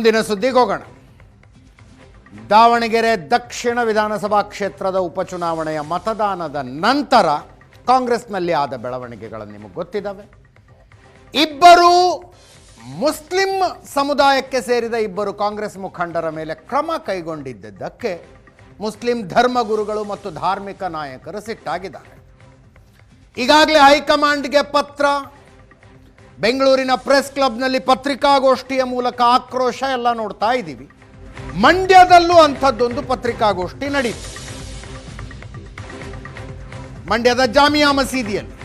ಮುಂದಿನ ಸುದ್ದಿಗೆ ಹೋಗೋಣ. ದಾವಣಗೆರೆ ದಕ್ಷಿಣ ವಿಧಾನಸಭಾ ಕ್ಷೇತ್ರದ ಉಪಚುನಾವಣೆಯ ಮತದಾನದ ನಂತರ ಕಾಂಗ್ರೆಸ್ನಲ್ಲಿ ಆದ ಬೆಳವಣಿಗೆಗಳು ನಿಮಗೆ ಗೊತ್ತಿದ್ದಾವೆ. ಇಬ್ಬರು ಮುಸ್ಲಿಂ ಸಮುದಾಯಕ್ಕೆ ಸೇರಿದ ಇಬ್ಬರು ಕಾಂಗ್ರೆಸ್ ಮುಖಂಡರ ಮೇಲೆ ಕ್ರಮ ಕೈಗೊಂಡಿದ್ದಕ್ಕೆ ಮುಸ್ಲಿಂ ಧರ್ಮಗುರುಗಳು ಮತ್ತು ಧಾರ್ಮಿಕ ನಾಯಕರು ಸಿಟ್ಟಾಗಿದ್ದಾರೆ. ಈಗಾಗಲೇ ಹೈಕಮಾಂಡ್ಗೆ ಪತ್ರ, ಬೆಂಗಳೂರಿನ ಪ್ರೆಸ್ ಕ್ಲಬ್ನಲ್ಲಿ ಪತ್ರಿಕಾಗೋಷ್ಠಿಯ ಮೂಲಕ ಆಕ್ರೋಶ ಎಲ್ಲ ನೋಡ್ತಾ ಇದ್ದೀವಿ. ಮಂಡ್ಯದಲ್ಲೂ ಅಂಥದ್ದೊಂದು ಪತ್ರಿಕಾಗೋಷ್ಠಿ ನಡೀತು. ಮಂಡ್ಯದ ಜಾಮಿಯಾ ಮಸೀದಿಯಲ್ಲಿ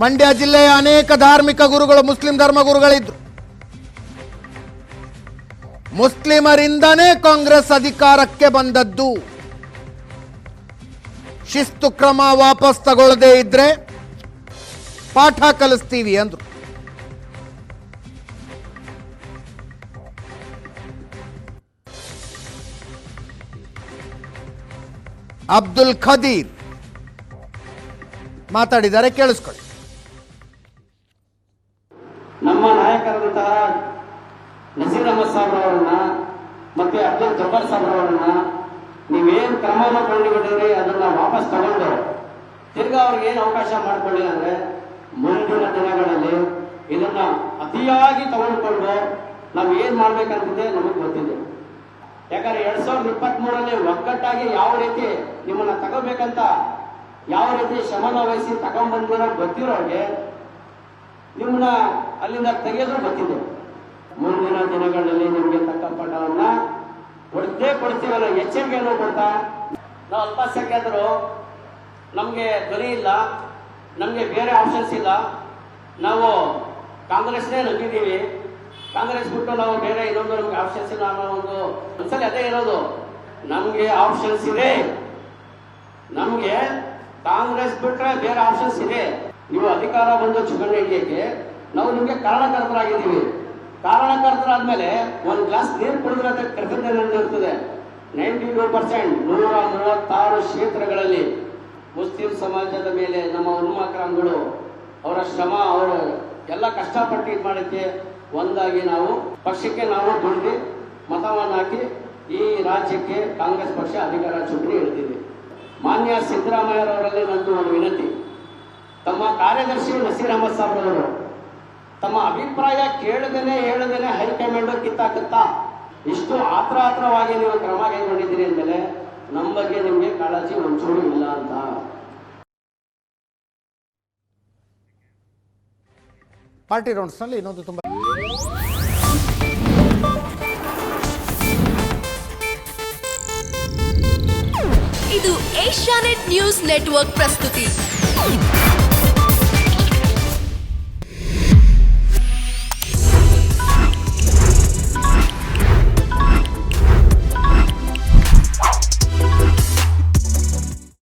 ಮಂಡ್ಯ ಜಿಲ್ಲೆಯ ಅನೇಕ ಧಾರ್ಮಿಕ ಗುರುಗಳು, ಮುಸ್ಲಿಂ ಧರ್ಮಗುರುಗಳಿದ್ರು. ಮುಸ್ಲಿಮರಿಂದನೇ ಕಾಂಗ್ರೆಸ್ ಅಧಿಕಾರಕ್ಕೆ ಬಂದದ್ದು. ಶಿಸ್ತು ಕ್ರಮ ವಾಪಸ್ ತಗೊಳ್ಳದೇ ಇದ್ರೆ ಪಾಠ ಕಲಿಸ್ತೀವಿ ಅಂದ್ರು. ಅಬ್ದುಲ್ ಖದೀರ್ ಮಾತಾಡಿದ್ದಾರೆ, ಕೇಳಿಸ್ಕೊಳ್ಳಿ. ನಮ್ಮ ನಾಯಕರಾದಂತಹ ನಸೀರ್ ಅಹಮದ್ ಸಾಬ್ರವರನ್ನ ಮತ್ತೆ ಅಬ್ದುಲ್ ಜಬ್ಬಾರ್ ಸಾಬ್ರವರನ್ನ ನೀವೇನು ಕ್ರಮವನ್ನು ಕೊಂಡಿದ್ದೀರಿ ಅದನ್ನ ವಾಪಸ್ ತಗೊಂಡು ತಿರ್ಗಾ ಅವ್ರಿಗೆ ಏನು ಅವಕಾಶ ಮಾಡಿಕೊಳ್ಳಿ ಅಂದ್ರೆ ಮುಂದಿನ ದಿನಗಳಲ್ಲಿ ಇದನ್ನ ಅತಿಯಾಗಿ ತಗೊಂಡ್ಕೊಂಡು ನಾವು ಏನ್ ಮಾಡ್ಬೇಕಂತಿದೆ ನಮಗೆ ಗೊತ್ತಿದೆ. ಯಾಕಂದ್ರೆ 2023 ಒಗ್ಗಟ್ಟಾಗಿ ಯಾವ ರೀತಿ ನಿಮ್ಮನ್ನ ತಗೋಬೇಕಂತ ಯಾವ ರೀತಿ ಶ್ರಮನ ವಹಿಸಿ ತಗೊಂಡ್ಬಂದಿರೋ ಗೊತ್ತಿರೋರಿಗೆ ನಿಮ್ಮನ್ನ ಅಲ್ಲಿಂದ ತೆಗೆಯೋದು ಗೊತ್ತಿದೆ. ಮುಂದಿನ ದಿನಗಳಲ್ಲಿ ನಿಮಗೆ ತಕ್ಕ ಪಾಠವನ್ನ ಕೊಡ್ತೀವಲ್ಲ, ಎಚ್ಚರಿಕೆಯನ್ನು ಕೊಡ್ತಾ ನಾವು ಅಲ್ಪಸಂಖ್ಯಾತರು, ನಮಗೆ ಧ್ವನಿ ಇಲ್ಲ, ನಮಗೆ ಬೇರೆ ಆಪ್ಷನ್ಸ್ ಇಲ್ಲ, ನಾವು ಕಾಂಗ್ರೆಸ್ನೇ ನಂಬಿದ್ದೀವಿ, ಕಾಂಗ್ರೆಸ್ ಬಿಟ್ಟು ನಾವು ಬೇರೆ ಇನ್ನೊಂದು ನಮ್ಗೆ ಆಪ್ಷನ್ಸ್ ಇಲ್ಲ ಅನ್ನೋ ಒಂದು ಒಂದ್ಸಲಿ ಅದೇ ಇರೋದು. ನಮಗೆ ಆಪ್ಷನ್ಸ್ ಇದೆ, ನಮಗೆ ಕಾಂಗ್ರೆಸ್ ಬಿಟ್ರೆ ಬೇರೆ ಆಪ್ಷನ್ಸ್ ಇದೆ. ನೀವು ಅಧಿಕಾರ ಬಂದು ಚುನಾವಣೆ ಹಿಡಿಯಕ್ಕೆ ನಾವು ನಿಮ್ಗೆ ಕಾರಣಕರ್ತರಾಗಿದ್ದೀವಿ. ಕಾರಣಕರ್ತರಾದ್ಮೇಲೆ ಒಂದು ಗ್ಲಾಸ್ ನೀರು ಕುಡಿದ್ರೆ ಅದಕ್ಕೆ ಕೃತಜ್ಞತೆ ಇರ್ತದೆ. 92% 136 ಕ್ಷೇತ್ರಗಳಲ್ಲಿ ಮುಸ್ಲಿಂ ಸಮಾಜದ ಮೇಲೆ ನಮ್ಮ ಉನ್ಮಾಕ್ರಾಮ್ಗಳು ಅವರ ಶ್ರಮ, ಅವರು ಎಲ್ಲ ಕಷ್ಟಪಟ್ಟು ಇದು ಮಾಡೋಕ್ಕೆ ಒಂದಾಗಿ ನಾವು ಪಕ್ಷಕ್ಕೆ ನಾವು ದುಡಿದು ಮತವನ್ನು ಹಾಕಿ ಈ ರಾಜ್ಯಕ್ಕೆ ಕಾಂಗ್ರೆಸ್ ಪಕ್ಷ ಅಧಿಕಾರ ಚುನಾವಣೆ ಹಿಡಿದಿದೆ. ಮಾನ್ಯ ಸಿದ್ದರಾಮಯ್ಯರವರಲ್ಲಿ ನಂದು ಒಂದು ವಿನಂತಿ, ತಮ್ಮ ಕಾರ್ಯದರ್ಶಿ ನಸೀರ್ ಅಹಮದ್ ಸಾಬ್ರವರು ತಮ್ಮ ಅಭಿಪ್ರಾಯ ಕೇಳದೇನೆ ಹೇಳದೇನೆ ಹೈಕಮಾಂಡ್ ಕಿತ್ತಾಕುತ್ತಾ ಇಷ್ಟು ಆತ್ರವಾಗಿ ನೀವು ಕ್ರಮ ಕೈಗೊಂಡಿದ್ದೀರಿ ಅಂದಮೇಲೆ ನಮ್ಮ ಬಗ್ಗೆ ನಿಮಗೆ ಕಾಳಜಿ ಒಂಚೂರು ಇಲ್ಲ ಅಂತ. ಪಾರ್ಟಿ ರೌಂಡ್ಸ್ನಲ್ಲಿ ಇನ್ನೊಂದು ತುಂಬ ಇದು ಏಷ್ಯಾನೆಟ್ ನ್ಯೂಸ್ ನೆಟ್ವರ್ಕ್ ಪ್ರಸ್ತುತಿ.